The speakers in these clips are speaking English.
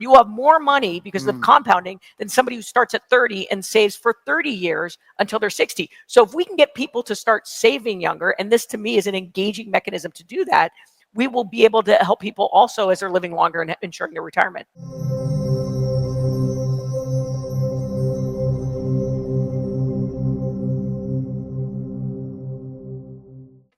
You will have more money because of compounding than somebody who starts at 30 and saves for 30 years until they're 60. So if we can get people to start saving younger, and this to me is an engaging mechanism to do that, we will be able to help people also as they're living longer and ensuring their retirement.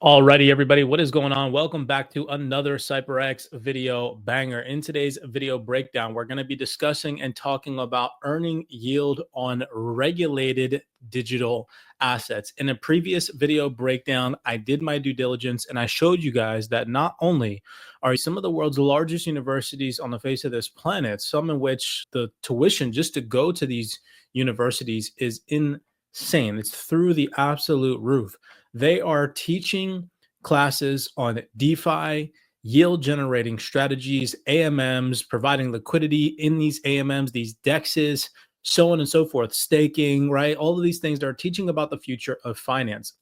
Alrighty, everybody, what is going on? Welcome back to another CYPRX video banger. In today's video breakdown, we're going to be discussing and talking about earning yield on regulated digital assets. In a previous video breakdown, I did my due diligence and I showed you guys that not only are some of the world's largest universities on the face of this planet, some in which the tuition just to go to these universities is insane. It's through the absolute roof. They are teaching classes on DeFi, yield generating strategies, AMMs, providing liquidity in these AMMs, these DEXs, so on and so forth, staking, right? All of these things they're teaching about the future of finance.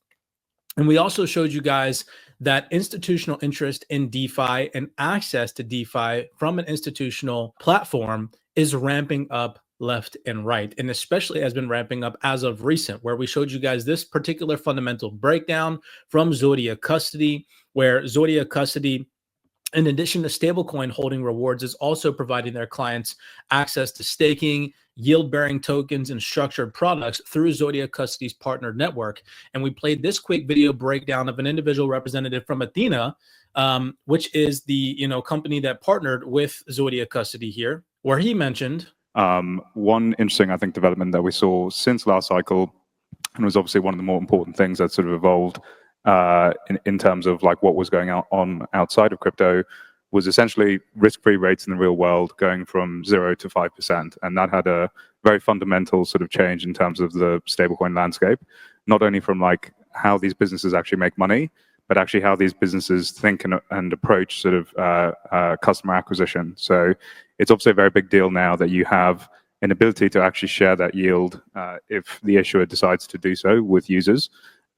And we also showed you guys that institutional interest in DeFi and access to DeFi from an institutional platform is ramping up left and right, and especially has been ramping up as of recent, where we showed you guys this particular fundamental breakdown from Zodia Custody, where Zodia Custody, in addition to stablecoin holding rewards, is also providing their clients access to staking, yield-bearing tokens, and structured products through Zodia Custody's partner network. And we played this quick video breakdown of an individual representative from Athena, which is the company that partnered with Zodia Custody here, where he mentioned one interesting, I think, development that we saw since last cycle, and was obviously one of the more important things that sort of evolved in terms of like what was going on outside of crypto, was essentially risk-free rates in the real world going from 0 to 5%. And that had a very fundamental sort of change in terms of the stablecoin landscape, not only from like how these businesses actually make money, but actually how these businesses think and approach sort of customer acquisition. So it's obviously a very big deal now that you have an ability to actually share that yield if the issuer decides to do so with users.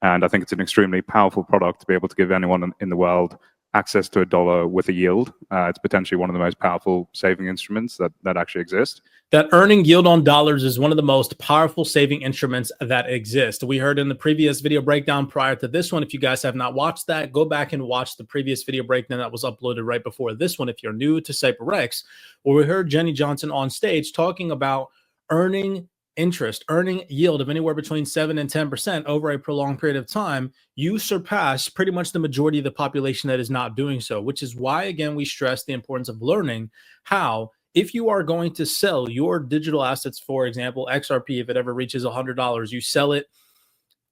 And I think it's an extremely powerful product to be able to give anyone in the world access to $1 with a yield. It's potentially one of the most powerful saving instruments that actually exist. That earning yield on dollars is one of the most powerful saving instruments that exist. We heard in the previous video breakdown prior to this one. If you guys have not watched that, go back and watch the previous video breakdown that was uploaded right before this one if you're new to CYPRX, where we heard Jenny Johnson on stage talking about earning interest, earning yield of anywhere between 7 and 10% over a prolonged period of time. You surpass pretty much the majority of the population that is not doing so, which is why, again, we stress the importance of learning how, if you are going to sell your digital assets, for example, XRP, if it ever reaches $100, you sell it,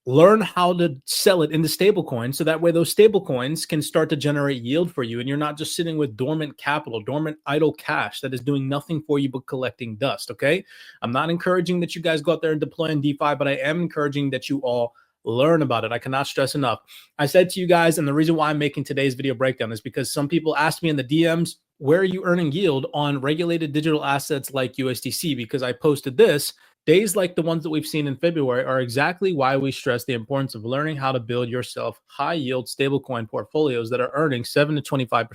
learn how to sell it into stable coins, so that way those stable coins can start to generate yield for you, and you're not just sitting with dormant capital, dormant idle cash that is doing nothing for you but collecting dust. Okay, I'm not encouraging that you guys go out there and deploy in DeFi, but I am encouraging that you all learn about it. I cannot stress enough. I said to you guys, and the reason why I'm making today's video breakdown is because some people ask me in the DMs, where are you earning yield on regulated digital assets like USDC? Because I posted this. Days like the ones that we've seen in February are exactly why we stress the importance of learning how to build yourself high-yield stablecoin portfolios that are earning 7 to 25%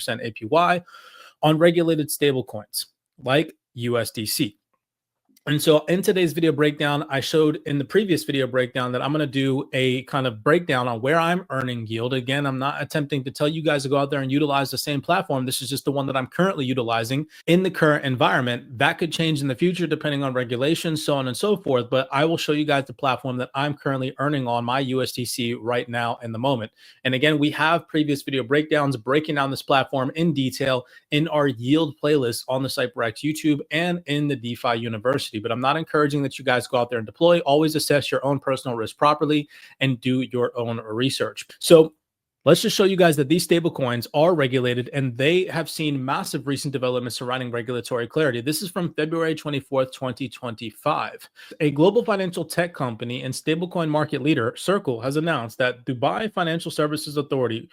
APY on regulated stablecoins like USDC. And so in today's video breakdown, I showed in the previous video breakdown that I'm going to do a kind of breakdown on where I'm earning yield. Again, I'm not attempting to tell you guys to go out there and utilize the same platform. This is just the one that I'm currently utilizing in the current environment. That could change in the future depending on regulations, so on and so forth. But I will show you guys the platform that I'm currently earning on my USDC right now in the moment. And again, we have previous video breakdowns breaking down this platform in detail in our yield playlist on the CYPRX YouTube and in the DeFi University. But I'm not encouraging that you guys go out there and deploy. Always assess your own personal risk properly and do your own research. So let's just show you guys that these stable coins are regulated and they have seen massive recent developments surrounding regulatory clarity. This is from February 24th, 2025. A global financial tech company and stablecoin market leader, Circle, has announced that Dubai Financial Services Authority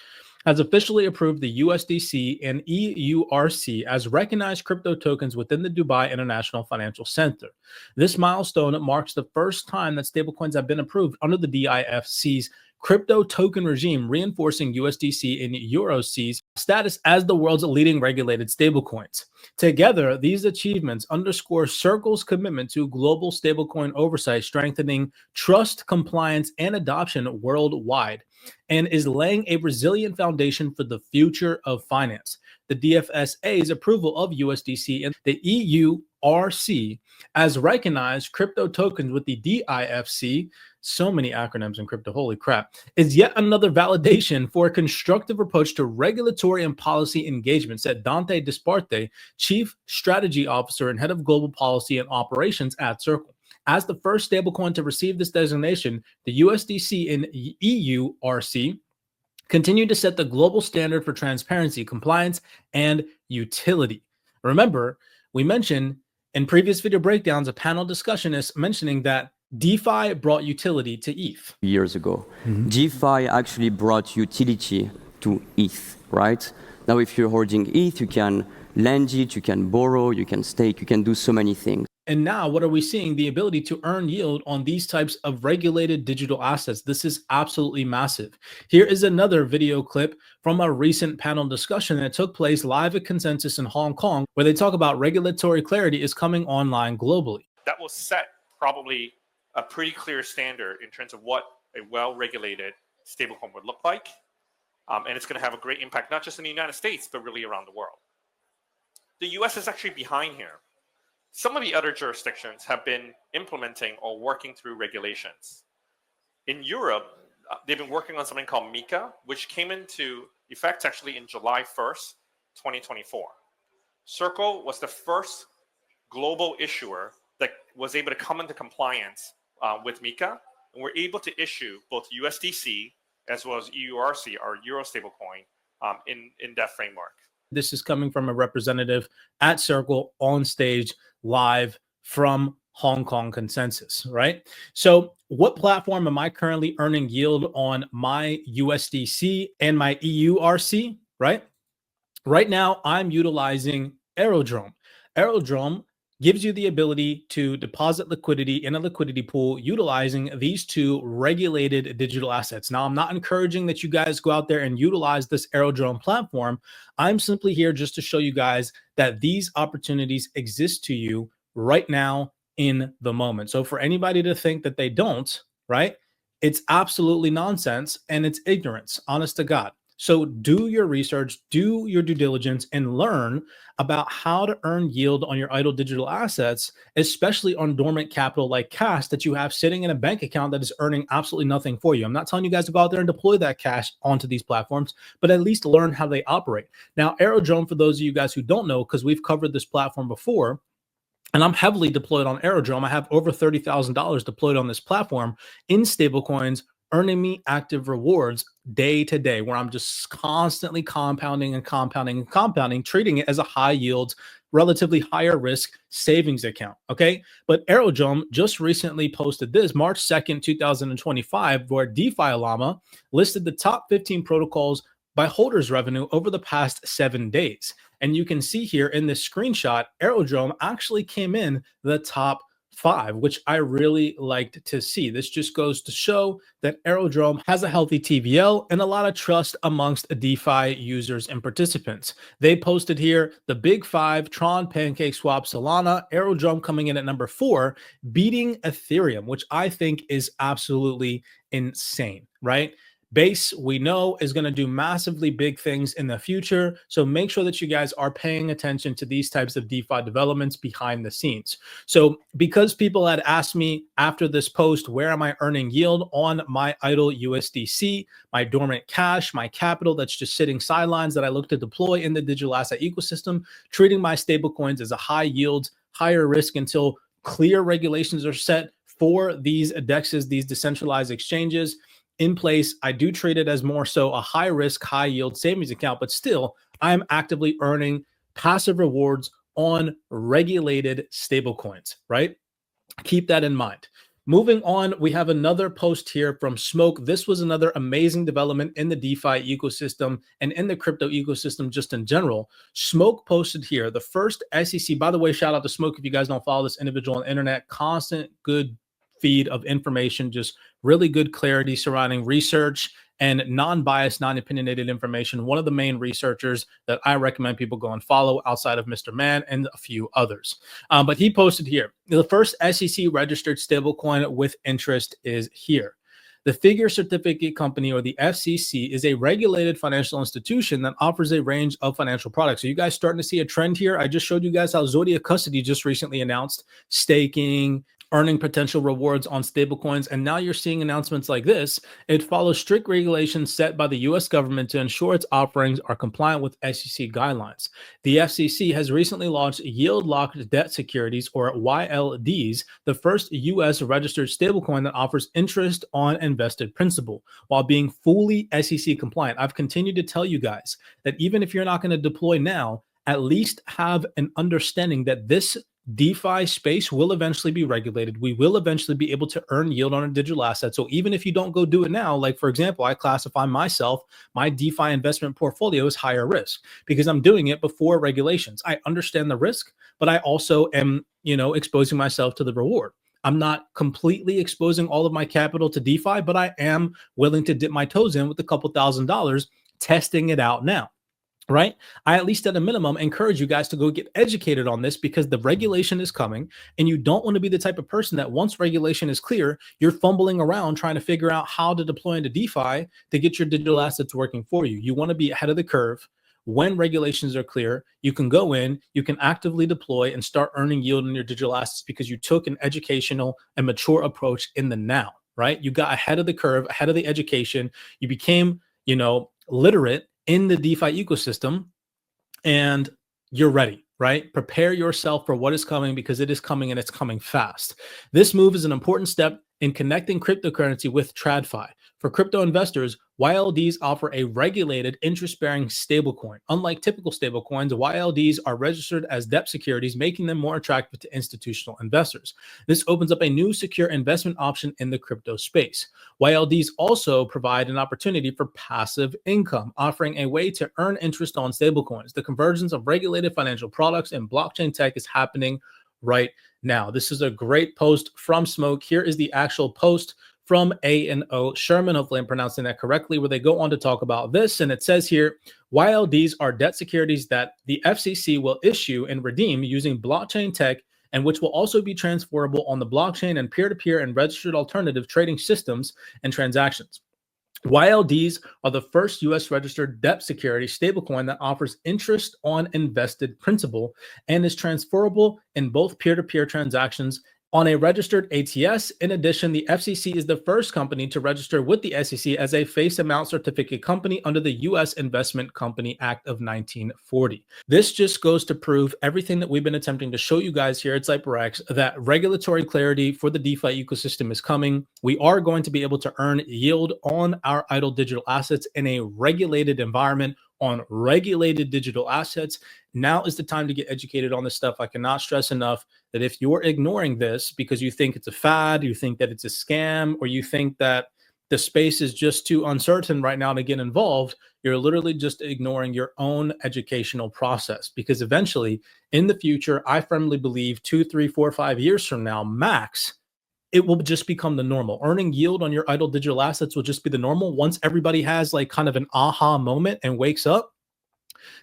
has officially approved the USDC and EURC as recognized crypto tokens within the Dubai International Financial Center. This milestone marks the first time that stablecoins have been approved under the DIFC's crypto token regime reinforcing USDC and EuroC's status as the world's leading regulated stablecoins. Together, these achievements underscore Circle's commitment to global stablecoin oversight, strengthening trust, compliance, and adoption worldwide, and is laying a resilient foundation for the future of finance. The DFSA's approval of USDC and the EURC as recognized crypto tokens with the DIFC, so many acronyms in crypto, holy crap, is yet another validation for a constructive approach to regulatory and policy engagement, said Dante Disparte, Chief Strategy Officer and Head of Global Policy and Operations at Circle. As the first stablecoin to receive this designation, the USDC and EURC continue to set the global standard for transparency, compliance, and utility. Remember, we mentioned in previous video breakdowns, a panel discussion is mentioning that DeFi brought utility to ETH. Years ago. DeFi actually brought utility to ETH, right? Now, if you're holding ETH, you can lend it, you can borrow, you can stake, you can do so many things. And now what are we seeing? The ability to earn yield on these types of regulated digital assets. This is absolutely massive. Here is another video clip from a recent panel discussion that took place live at Consensus in Hong Kong, where they talk about regulatory clarity is coming online globally. That will set probably a pretty clear standard in terms of what a well-regulated stablecoin would look like. And it's going to have a great impact, not just in the United States, but really around the world. The US is actually behind here. Some of the other jurisdictions have been implementing or working through regulations. In Europe, they've been working on something called MiCA, which came into effect actually in July 1st, 2024. Circle was the first global issuer that was able to come into compliance with MiCA, and we're able to issue both USDC as well as EURC, our Euro stablecoin, in that framework. This is coming from a representative at Circle on stage live from Hong Kong Consensus, right? So what platform am I currently earning yield on my USDC and my EURC, right? Right now, I'm utilizing Aerodrome. Aerodrome gives you the ability to deposit liquidity in a liquidity pool utilizing these two regulated digital assets. Now, I'm not encouraging that you guys go out there and utilize this Aerodrome platform. I'm simply here just to show you guys that these opportunities exist to you right now in the moment. So for anybody to think that they don't, right, it's absolutely nonsense and it's ignorance, honest to God. So do your research, do your due diligence, and learn about how to earn yield on your idle digital assets, especially on dormant capital like cash that you have sitting in a bank account that is earning absolutely nothing for you. I'm not telling you guys to go out there and deploy that cash onto these platforms, but at least learn how they operate. Now, Aerodrome, for those of you guys who don't know, because we've covered this platform before, and I'm heavily deployed on Aerodrome. I have over $30,000 deployed on this platform in stablecoins, earning me active rewards day to day, where I'm just constantly compounding and compounding and compounding, treating it as a high yield, relatively higher risk savings account. Okay. But Aerodrome just recently posted this March 2nd, 2025, where DeFi Llama listed the top 15 protocols by holders revenue over the past 7 days. And you can see here in this screenshot, Aerodrome actually came in the top 5, which I really liked to see. This just goes to show that Aerodrome has a healthy TVL and a lot of trust amongst DeFi users and participants. They posted here the big 5, Tron, PancakeSwap, Solana, Aerodrome coming in at number 4, beating Ethereum, which I think is absolutely insane, right? Base, we know, is going to do massively big things in the future. So make sure that you guys are paying attention to these types of DeFi developments behind the scenes. So because people had asked me after this post, where am I earning yield on my idle USDC, my dormant cash, my capital that's just sitting sidelines that I look to deploy in the digital asset ecosystem, treating my stablecoins as a high yield, higher risk until clear regulations are set for these DEXs, these decentralized exchanges in place. I do treat it as more so a high risk, high yield savings account, but still I'm actively earning passive rewards on regulated stablecoins, right? Keep that in mind. Moving on, we have another post here from Smoke. This was another amazing development in the DeFi ecosystem and in the crypto ecosystem just in general. Smoke posted here the first SEC, by the way, shout out to Smoke if you guys don't follow this individual on the internet, constant good feed of information, just really good clarity surrounding research and non-biased, non-opinionated information. One of the main researchers that I recommend people go and follow outside of Mr. Mann and a few others. But he posted here, the first SEC registered stablecoin with interest is here. The Figure Certificate Company, or the FCC, is a regulated financial institution that offers a range of financial products. So you guys starting to see a trend here? I just showed you guys how Zodiac Custody just recently announced staking, earning potential rewards on stablecoins, and now you're seeing announcements like this. It follows strict regulations set by the U.S. government to ensure its offerings are compliant with SEC guidelines. The FCC has recently launched yield-locked debt securities, or YLDs, the first U.S. registered stablecoin that offers interest on invested principal while being fully SEC compliant. I've continued to tell you guys that even if you're not going to deploy now, at least have an understanding that this DeFi space will eventually be regulated. We will eventually be able to earn yield on a digital asset. So even if you don't go do it now, like for example, I classify myself, my DeFi investment portfolio is higher risk because I'm doing it before regulations. I understand the risk, but I also am, exposing myself to the reward. I'm not completely exposing all of my capital to DeFi, but I am willing to dip my toes in with a couple $1,000s, testing it out now. Right? I, at least at a minimum, encourage you guys to go get educated on this because the regulation is coming and you don't want to be the type of person that once regulation is clear, you're fumbling around trying to figure out how to deploy into DeFi to get your digital assets working for you. You want to be ahead of the curve. When regulations are clear, you can go in, you can actively deploy and start earning yield on your digital assets because you took an educational and mature approach in the now, right? You got ahead of the curve, ahead of the education. You became, literate in the DeFi ecosystem, and you're ready, right? Prepare yourself for what is coming because it is coming and it's coming fast. This move is an important step in connecting cryptocurrency with TradFi. For crypto investors, YLDs offer a regulated interest-bearing stablecoin. Unlike typical stablecoins, YLDs are registered as debt securities, making them more attractive to institutional investors. This opens up a new secure investment option in the crypto space. YLDs also provide an opportunity for passive income, offering a way to earn interest on stablecoins. The convergence of regulated financial products and blockchain tech is happening right now. This is a great post from Smoke. Here is the actual post from A&O Sherman. Hopefully I'm pronouncing that correctly, where they go on to talk about this. And it says here, YLDs are debt securities that the FCC will issue and redeem using blockchain tech, and which will also be transferable on the blockchain and peer-to-peer and registered alternative trading systems and transactions. YLDs are the first U.S. registered debt security stablecoin that offers interest on invested principal and is transferable in both peer-to-peer transactions on a registered ATS. In addition, the FCC is the first company to register with the SEC as a face amount certificate company under the U.S. Investment Company Act of 1940. This just goes to prove everything that we've been attempting to show you guys here at CYPRX, that regulatory clarity for the DeFi ecosystem is coming. We are going to be able to earn yield on our idle digital assets in a regulated environment on regulated digital assets. Now is the time to get educated on this stuff. I cannot stress enough that if you're ignoring this because you think it's a fad, you think that it's a scam, or you think that the space is just too uncertain right now to get involved, you're literally just ignoring your own educational process. Because eventually, in the future, I firmly believe 2, 3, 4, 5 years from now, max, it will just become the normal. Earning yield on your idle digital assets will just be the normal. Once everybody has like kind of an aha moment and wakes up,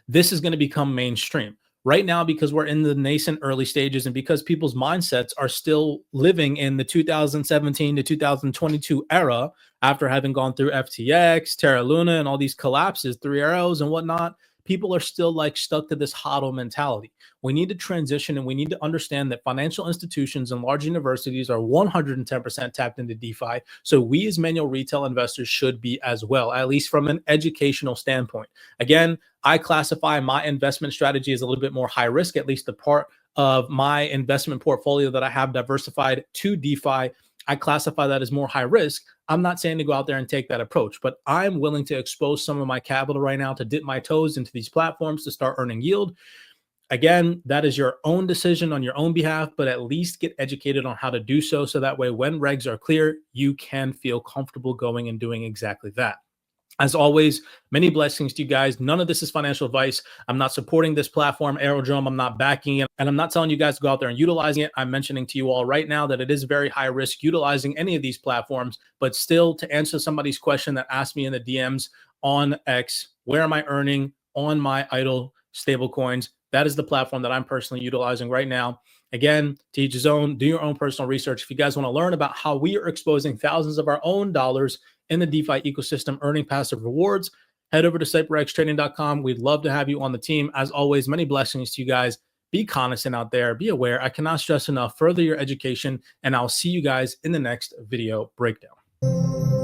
this is going to become mainstream. Right now, because we're in the nascent early stages and because people's mindsets are still living in the 2017 to 2022 era after having gone through FTX, Terra Luna, and all these collapses, 3 arrows and whatnot, people are still like stuck to this hodl mentality. We need to transition, and we need to understand that financial institutions and large universities are 110% tapped into DeFi. So we as manual retail investors should be as well, at least from an educational standpoint. Again, I classify my investment strategy as a little bit more high risk, at least the part of my investment portfolio that I have diversified to DeFi. I classify that as more high risk. I'm not saying to go out there and take that approach, but I'm willing to expose some of my capital right now to dip my toes into these platforms to start earning yield. Again, that is your own decision on your own behalf, but at least get educated on how to do so. So that way, when regs are clear, you can feel comfortable going and doing exactly that. As always, many blessings to you guys. None of this is financial advice. I'm not supporting this platform, Aerodrome. I'm not backing it. And I'm not telling you guys to go out there and utilizing it. I'm mentioning to you all right now that it is very high risk utilizing any of these platforms. But still, to answer somebody's question that asked me in the DMs on X, where am I earning on my idle stable coins? That is the platform that I'm personally utilizing right now. Again, to each his own, do your own personal research. If you guys want to learn about how we are exposing thousands of our own dollars in the DeFi ecosystem, earning passive rewards, head over to CYPRXtrading.com. We'd love to have you on the team. As always, many blessings to you guys. Be cognizant out there. Be aware. I cannot stress enough. Further your education, and I'll see you guys in the next video breakdown.